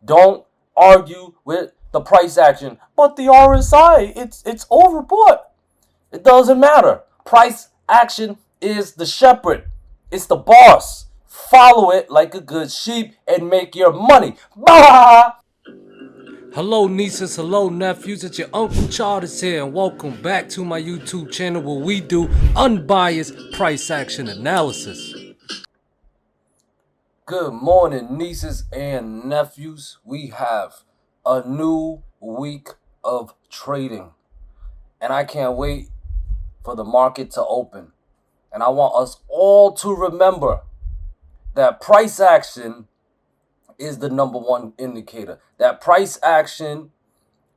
Don't argue with the price action. But the RSI, it's overbought. It doesn't matter. Price action is the shepherd. It's the boss. Follow it like a good sheep and make your money. Bah! Hello nieces, hello nephews, it's your Uncle Charles here and welcome back to my YouTube channel where we do unbiased price action analysis. Good morning, nieces and nephews. We have a new week of trading, and I can't wait for the market to open. And I want us all to remember that price action is the number one indicator. That price action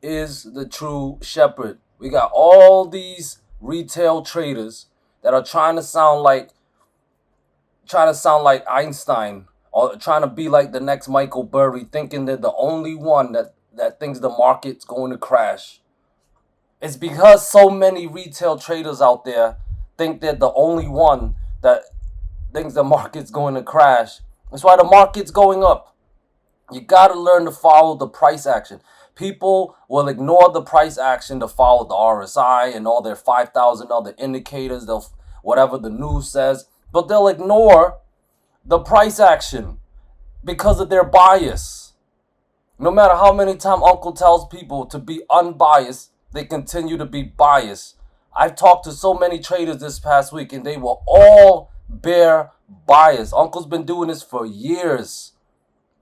is the true shepherd. We got all these retail traders that are trying to sound like Einstein or trying to be like the next Michael Burry, thinking they're the only one that thinks the market's going to crash. It's because so many retail traders out there think they're the only one that thinks the market's going to crash. That's why the market's going up. You got to learn to follow the price action. People will ignore the price action to follow the RSI and all their 5,000 other indicators, whatever the news says, but they'll ignore the price action because of their bias. No matter how many times Uncle tells people to be unbiased, they continue to be biased. I've talked to so many traders this past week and they will all bear bias. Uncle's been doing this for years.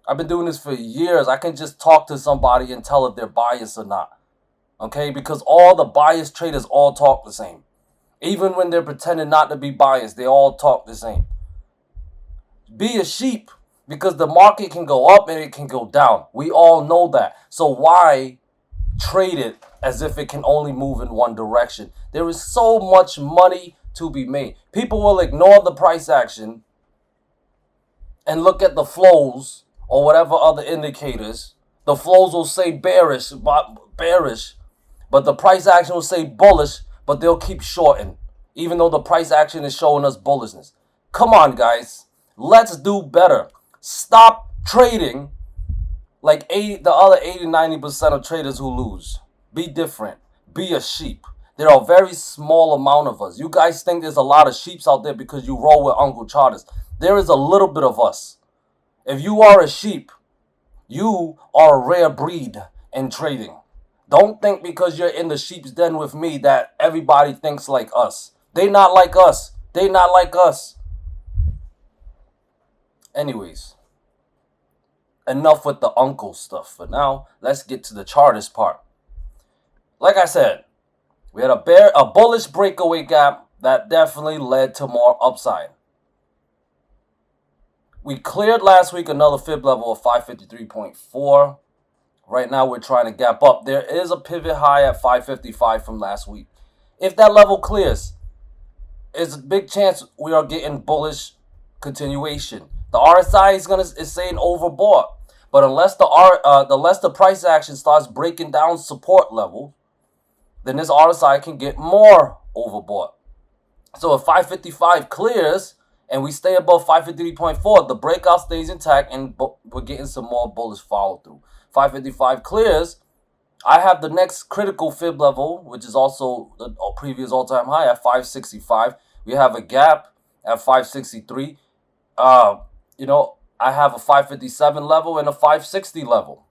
I've been doing this for years. I can just talk to somebody and tell if they're biased or not. Okay? Because all the biased traders all talk the same. Even when they're pretending not to be biased, they all talk the same. Be a sheep, because the market can go up and it can go down. We all know that. So why trade it as if it can only move in one direction? There is so much money to be made. People will ignore the price action and look at the flows or whatever other indicators. The flows will say bearish, but the price action will say bullish, but they'll keep shorting, even though the price action is showing us bullishness. Come on, guys. Let's do better. Stop trading like the other 80-90% of traders who lose. Be different. Be a sheep. There are a very small amount of us. You guys think there's a lot of sheeps out there because you roll with Uncle Charles. There is a little bit of us. If you are a sheep, you are a rare breed in trading. Don't think because you're in the sheep's den with me that everybody thinks like us. They not like us. They not like us. Anyways, enough with the uncle stuff for now. Let's get to the chartist part. Like I said, we had a bullish breakaway gap that definitely led to more upside. We cleared last week another fib level of 553.4. Right now we're trying to gap up. There is a pivot high at 555 from last week. If that level clears, there's a big chance we are getting bullish continuation. The RSI is saying overbought, but unless the price action starts breaking down support level, then this RSI can get more overbought. So if 555 clears and we stay above 553.4, the breakout stays intact and we're getting some more bullish follow through. 555 clears, I have the next critical fib level, which is also the previous all-time high at 565. We have a gap at 563. I have a 557 level and a 560 level.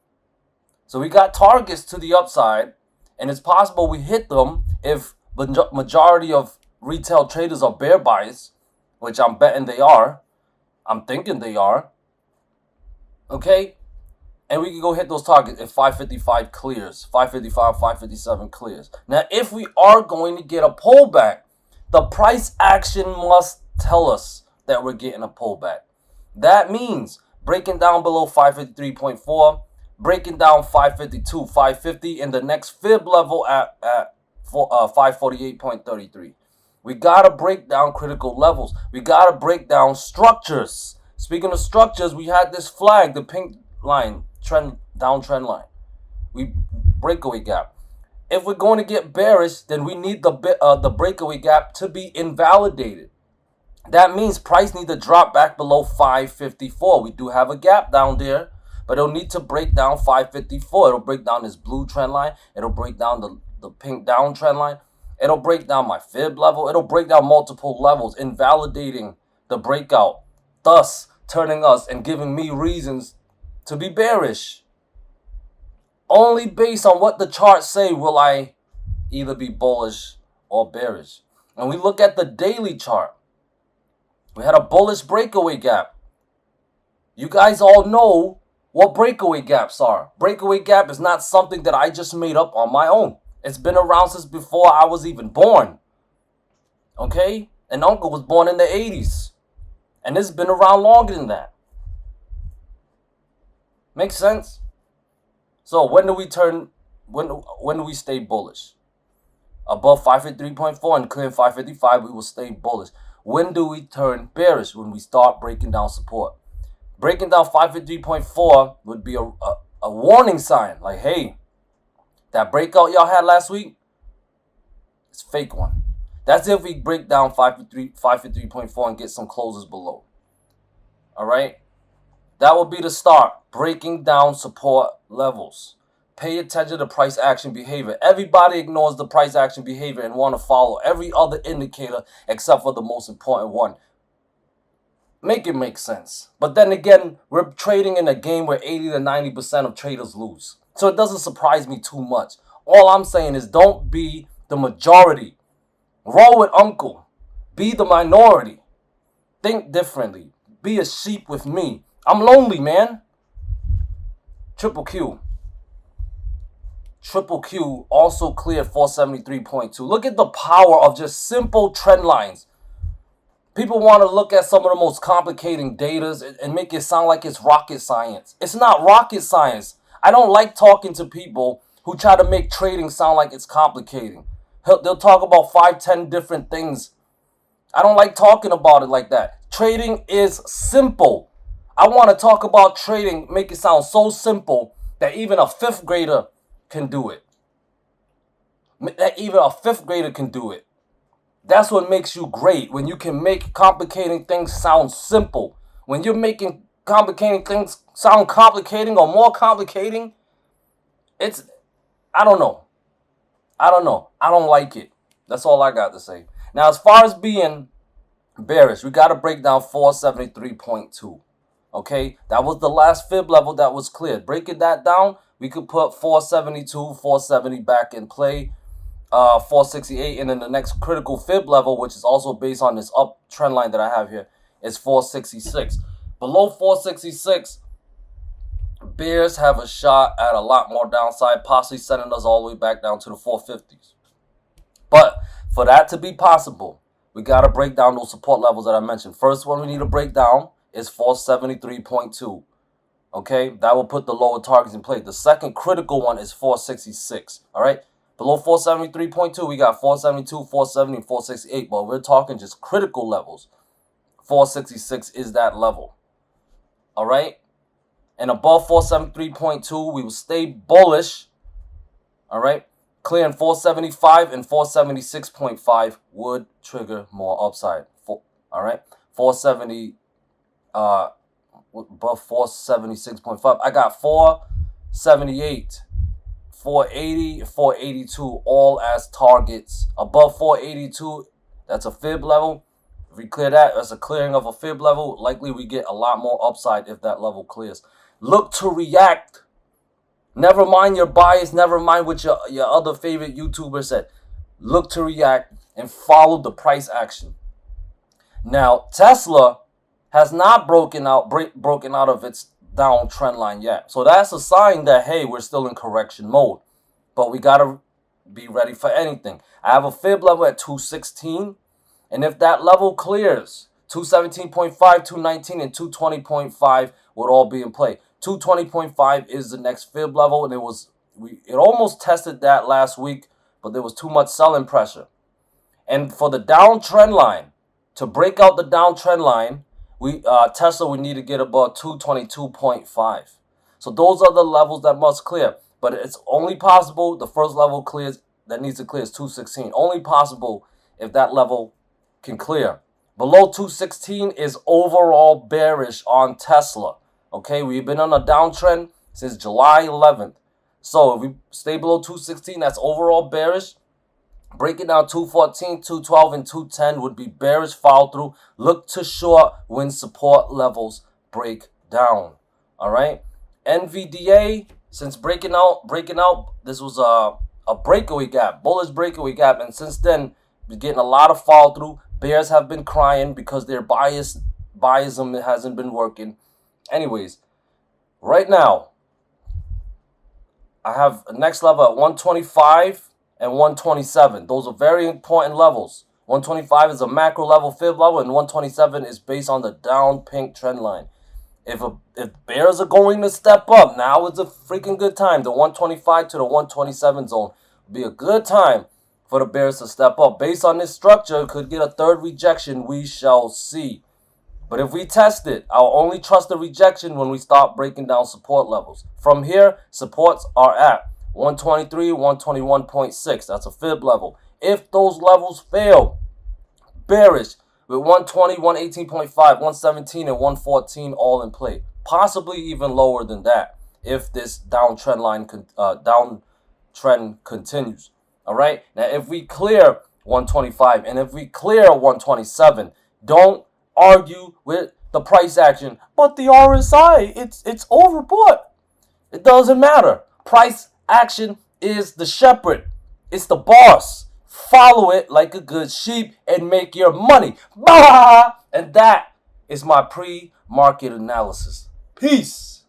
So we got targets to the upside, and it's possible we hit them if the majority of retail traders are bear biased, which I'm betting they are. I'm thinking they are. Okay? And we can go hit those targets if 555 clears, 555, 557 clears. Now, if we are going to get a pullback, the price action must tell us that we're getting a pullback. That means breaking down below 553.4, breaking down 552, 550, and the next fib level at 548.33. We got to break down critical levels. We got to break down structures. Speaking of structures, we had this flag, the pink line, downtrend line. We breakaway gap. If we're going to get bearish, then we need the breakaway gap to be invalidated. That means price need to drop back below 554. We do have a gap down there, but it'll need to break down 554. It'll break down this blue trend line. It'll break down the pink down trend line. It'll break down my fib level. It'll break down multiple levels, invalidating the breakout, thus turning us and giving me reasons to be bearish. Only based on what the charts say will I either be bullish or bearish. And we look at the daily chart. We had a bullish breakaway gap. You guys all know what breakaway gaps are. Breakaway gap is not something that I just made up on my own. It's been around since before I was even born. Okay? And Uncle was born in the 80s. And it's been around longer than that. Makes sense? So when do we stay bullish? Above 553.4 and clear 555, we will stay bullish. When do we turn bearish? When we start breaking down support. Breaking down 553.4 would be a warning sign. Like, hey, that breakout y'all had last week, it's a fake one. That's if we break down 553.4 and get some closes below. All right? That will be the start. Breaking down support levels. Pay attention to price action behavior. Everybody ignores the price action behavior and want to follow every other indicator except for the most important one. Make it make sense. But then again, we're trading in a game where 80 to 90% of traders lose. So it doesn't surprise me too much. All I'm saying is don't be the majority. Roll with Uncle. Be the minority. Think differently. Be a sheep with me. I'm lonely, man. Triple Q. Triple Q also cleared 473.2. Look at the power of just simple trend lines. People want to look at some of the most complicated data and make it sound like it's rocket science. It's not rocket science. I don't like talking to people who try to make trading sound like it's complicated. They'll talk about 5-10 different things. I don't like talking about it like that. Trading is simple. I want to talk about trading, make it sound so simple that even a 5th grader can do it. That even a 5th grader can do it. That's what makes you great, when you can make complicated things sound simple. When you're making complicated things sound complicating or more complicating, I don't know. I don't like it. That's all I got to say. Now, as far as being bearish, we got to break down 473.2. Okay, that was the last fib level that was cleared. Breaking that down, we could put 472, 470 back in play. 468, and then the next critical fib level, which is also based on this up trend line that I have here, is 466. Below 466, bears have a shot at a lot more downside, possibly sending us all the way back down to the 450s. But for that to be possible, we got to break down those support levels that I mentioned. First one we need to break down is 473.2. Okay, that will put the lower targets in play. The second critical one is 466. All right. Below 473.2, we got 472, 470, and 468. But we're talking just critical levels. 466 is that level. All right? And above 473.2, we will stay bullish. All right? Clearing 475 and 476.5 would trigger more upside. All right? 470, above 476.5. I got 478. 480, 482, all as targets. Above 482, that's a fib level. If we clear that, that's a clearing of a fib level. Likely we get a lot more upside if that level clears. Look to react. Never mind your bias. Never mind what your other favorite YouTuber said. Look to react and follow the price action. Now, Tesla has not broken out of its down trend line yet. So that's a sign that, hey, we're still in correction mode. But we got to be ready for anything. I have a fib level at 216. And if that level clears, 217.5, 219, and 220.5 would all be in play. 220.5 is the next fib level. And it almost tested that last week, but there was too much selling pressure. And for the downtrend line, to break out the downtrend line, Tesla would need to get above 222.5. So those are the levels that must clear. But it's only possible, the first level clears that needs to clear is 216. Only possible if that level can clear. Below 216 is overall bearish on Tesla. Okay, we've been on a downtrend since July 11th. So if we stay below 216, that's overall bearish. Breaking down 214, 212, and 210 would be bearish follow through. Look to short when support levels break down. All right. NVDA, since breaking out, this was a breakaway gap, bullish breakaway gap, and since then we're getting a lot of follow through. Bears have been crying because their biasm hasn't been working. Anyways, right now I have a next level at 125 and 127. Those are very important levels. 125 is a macro level, fib level, and 127 is based on the down pink trend line. If bears are going to step up, now is a freaking good time. The 125 to the 127 zone would be a good time for the bears to step up. Based on this structure, could get a third rejection. We shall see. But if we test it, I'll only trust the rejection when we start breaking down support levels. From here, supports are at 123, 121.6. That's a fib level. If those levels fail, bearish with 120, 118.5, 117, and 114 all in play. Possibly even lower than that if this downtrend continues. All right. Now, if we clear 125 and if we clear 127, don't argue with the price action. But the RSI, it's overbought. It doesn't matter. Price action is the shepherd. It's the boss. Follow it like a good sheep and make your money. Bah! And that is my pre-market analysis. Peace.